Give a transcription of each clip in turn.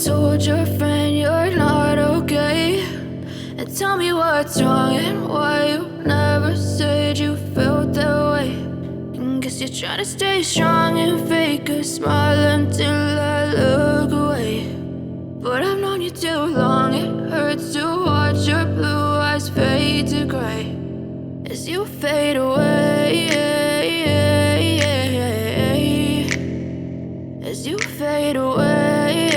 told your friend you're not okay, and tell me what's wrong and why you never said you felt that way. And guess you're trying to stay strong and fake a smile until I look away. But I've known you too long, it hurts to watch your blue eyes fade to gray as you fade away, as you fade away.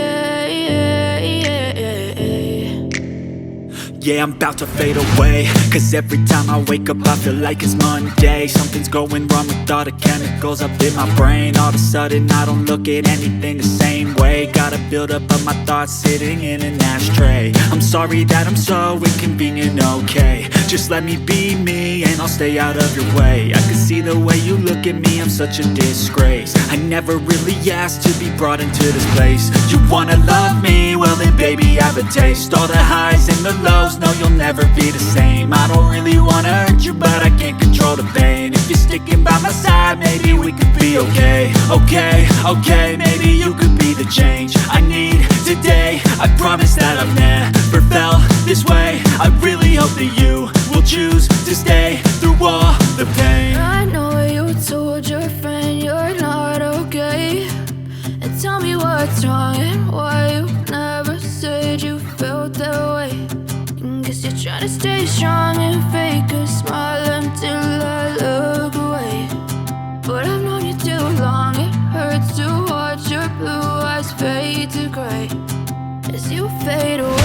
Yeah, I'm about to fade away, cause every time I wake up I feel like it's Monday. Something's going wrong with all the chemicals up in my brain. All of a sudden I don't look at anything the same way. Gotta build up of my thoughts sitting in an ashtray. I'm sorry that I'm so inconvenient, okay. Just let me be me and I'll stay out of your way. I can see the way you look at me, I'm such a disgrace. I never really asked to be brought into this place. You wanna love me? Well then baby I have a taste. All the highs and the lows, no you'll never be the same. I don't really wanna hurt you but I can't control the pain. If you're sticking by my side maybe we could be okay. Okay, maybe you could be the change I need today. I promise that I've never felt this way. I really hope that you will choose to stay through all the pain. I know you told your friend you're not okay, and tell me what's wrong and why you never said you felt that way. And guess you're trying to stay strong and fake a smile until I look away. But I've known you too long, it hurts to watch your blue eyes fade to gray as you fade away.